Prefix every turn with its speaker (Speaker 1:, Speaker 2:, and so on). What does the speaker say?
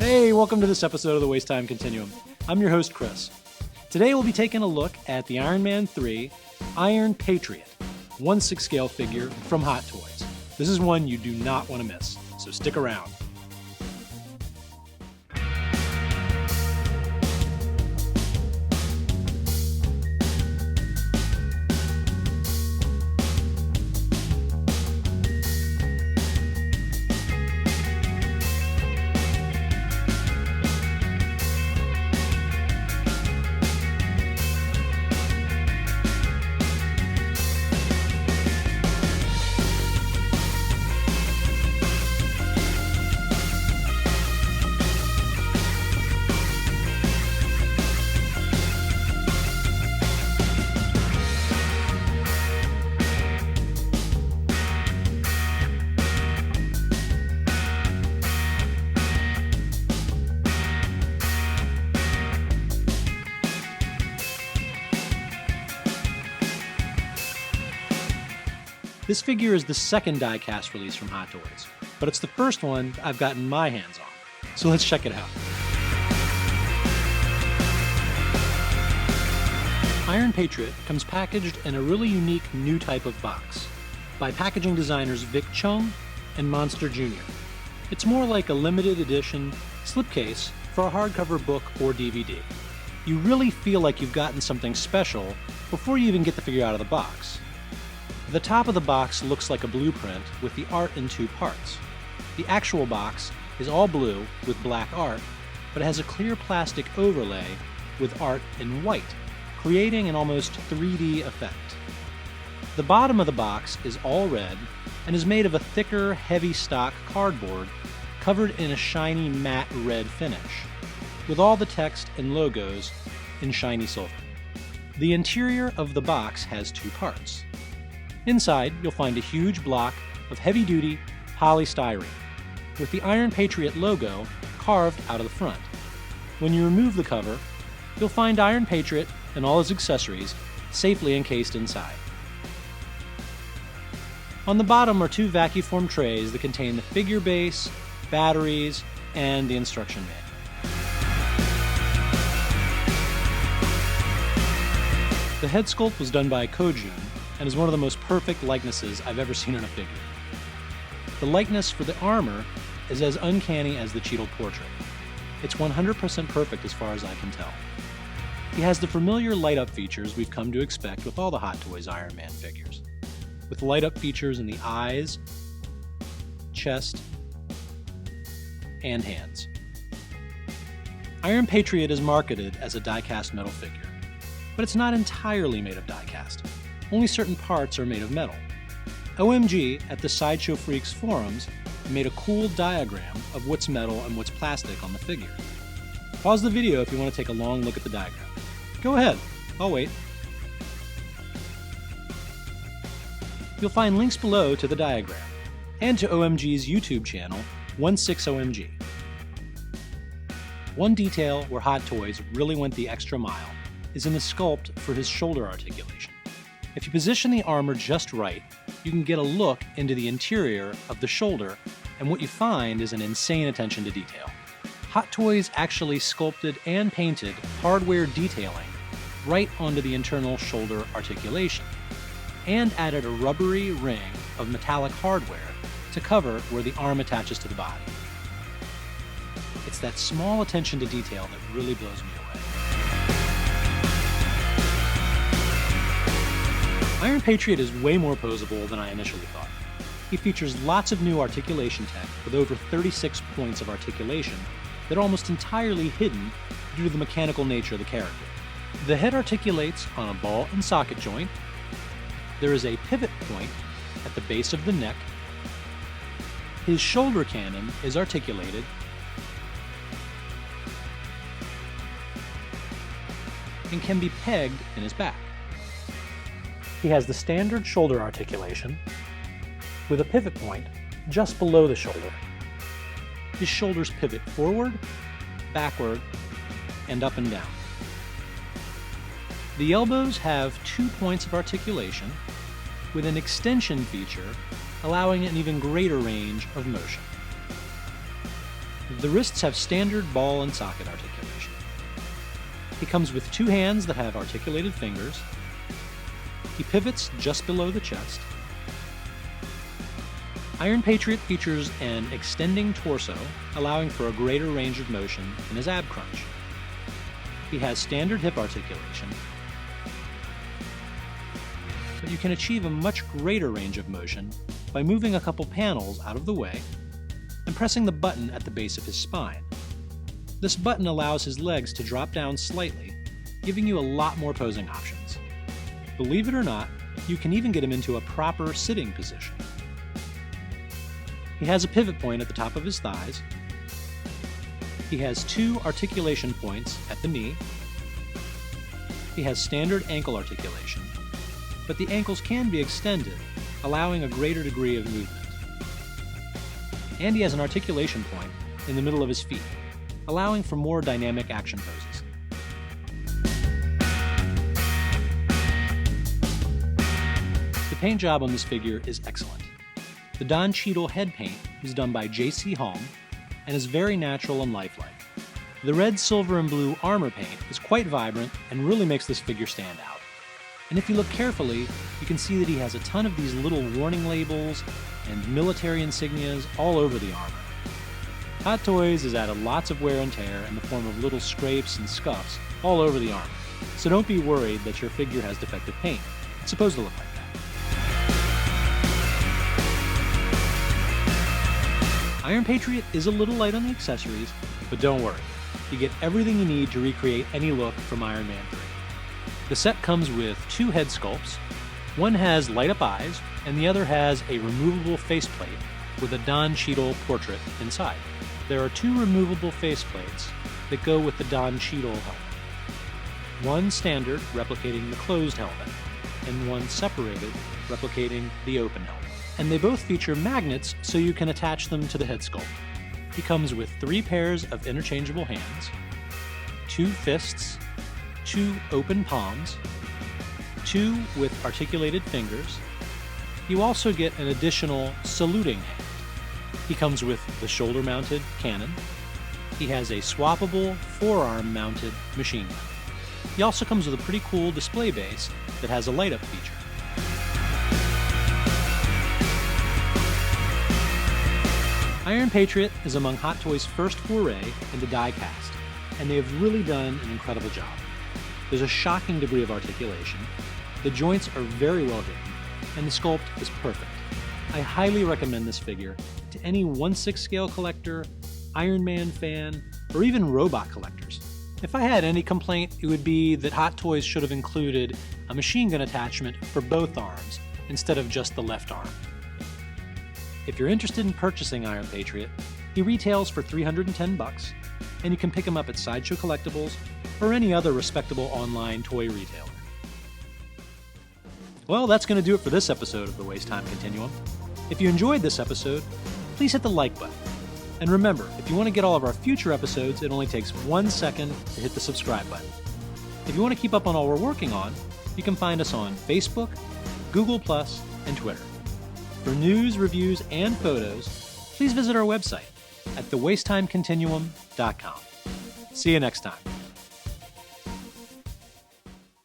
Speaker 1: Hey, welcome to this episode of the Waste-Time Continuum. I'm your host, Kris. Today we'll be taking a look at the Iron Man 3 Iron Patriot 1/6 scale figure from Hot Toys. This is one you do not want to miss, so stick around. This figure is the second die-cast release from Hot Toys, but it's the first one I've gotten my hands on, so let's check it out. Iron Patriot comes packaged in a really unique new type of box by packaging designers Vic Chung and Monster Jr. It's more like a limited edition slipcase for a hardcover book or DVD. You really feel like you've gotten something special before you even get the figure out of the box. The top of the box looks like a blueprint with the art in two parts. The actual box is all blue with black art, but it has a clear plastic overlay with art in white, creating an almost 3D effect. The bottom of the box is all red and is made of a thicker, heavy stock cardboard covered in a shiny matte red finish, with all the text and logos in shiny silver. The interior of the box has two parts. Inside, you'll find a huge block of heavy-duty polystyrene, with the Iron Patriot logo carved out of the front. When you remove the cover, you'll find Iron Patriot and all his accessories safely encased inside. On the bottom are two vacuum trays that contain the figure base, batteries, and the instruction manual. The head sculpt was done by Kojun, and is one of the most perfect likenesses I've ever seen on a figure. The likeness for the armor is as uncanny as the Cheadle portrait. It's 100% perfect as far as I can tell. He has the familiar light-up features we've come to expect with all the Hot Toys Iron Man figures, with light-up features in the eyes, chest, and hands. Iron Patriot is marketed as a die-cast metal figure, but it's not entirely made of die-cast. Only certain parts are made of metal. OMG at the Sideshow Freaks forums made a cool diagram of what's metal and what's plastic on the figure. Pause the video if you want to take a long look at the diagram. Go ahead, I'll wait. You'll find links below to the diagram, and to OMG's YouTube channel, ONESIXOMG. One detail where Hot Toys really went the extra mile is in the sculpt for his shoulder articulation. If you position the armor just right, you can get a look into the interior of the shoulder, and what you find is an insane attention to detail. Hot Toys actually sculpted and painted hardware detailing right onto the internal shoulder articulation, and added a rubbery ring of metallic hardware to cover where the arm attaches to the body. It's that small attention to detail that really blows me away. Iron Patriot is way more posable than I initially thought. He features lots of new articulation tech with over 36 points of articulation that are almost entirely hidden due to the mechanical nature of the character. The head articulates on a ball and socket joint. There is a pivot point at the base of the neck. His shoulder cannon is articulated. And can be pegged in his back. He has the standard shoulder articulation with a pivot point just below the shoulder. His shoulders pivot forward, backward, and up and down. The elbows have 2 points of articulation with an extension feature allowing an even greater range of motion. The wrists have standard ball and socket articulation. He comes with 2 hands that have articulated fingers. He pivots just below the chest. Iron Patriot features an extending torso, allowing for a greater range of motion in his ab crunch. He has standard hip articulation, but you can achieve a much greater range of motion by moving a couple panels out of the way and pressing the button at the base of his spine. This button allows his legs to drop down slightly, giving you a lot more posing options. Believe it or not, you can even get him into a proper sitting position. He has a pivot point at the top of his thighs. He has 2 articulation points at the knee. He has standard ankle articulation, but the ankles can be extended, allowing a greater degree of movement. And he has an articulation point in the middle of his feet, allowing for more dynamic action poses. The paint job on this figure is excellent. The Don Cheadle head paint was done by J.C. Holm and is very natural and lifelike. The red, silver, and blue armor paint is quite vibrant and really makes this figure stand out. And if you look carefully, you can see that he has a ton of these little warning labels and military insignias all over the armor. Hot Toys has added lots of wear and tear in the form of little scrapes and scuffs all over the armor, so don't be worried that your figure has defective paint. It's supposed to look like that. Iron Patriot is a little light on the accessories, but don't worry. You get everything you need to recreate any look from Iron Man 3. The set comes with 2 head sculpts. One has light-up eyes, and the other has a removable faceplate with a Don Cheadle portrait inside. There are 2 removable faceplates that go with the Don Cheadle helmet. One standard, replicating the closed helmet, and one separated, replicating the open helmet. And they both feature magnets so you can attach them to the head sculpt. He comes with 3 pairs of interchangeable hands, 2 fists, 2 open palms, 2 with articulated fingers. You also get an additional saluting hand. He comes with the shoulder-mounted cannon. He has a swappable forearm-mounted machine gun. He also comes with a pretty cool display base that has a light-up feature. Iron Patriot is among Hot Toys' first foray into die-cast, and they have really done an incredible job. There's a shocking degree of articulation, the joints are very well hidden, and the sculpt is perfect. I highly recommend this figure to any 1/6 scale collector, Iron Man fan, or even robot collectors. If I had any complaint, it would be that Hot Toys should have included a machine gun attachment for both arms instead of just the left arm. If you're interested in purchasing Iron Patriot, he retails for $310, and you can pick him up at Sideshow Collectibles or any other respectable online toy retailer. Well, that's going to do it for this episode of the Waste-Time Continuum. If you enjoyed this episode, please hit the like button. And remember, if you want to get all of our future episodes, it only takes 1 second to hit the subscribe button. If you want to keep up on all we're working on, you can find us on Facebook, Google+, and Twitter. For news, reviews, and photos, please visit our website at thewastetimecontinuum.com. See you next time.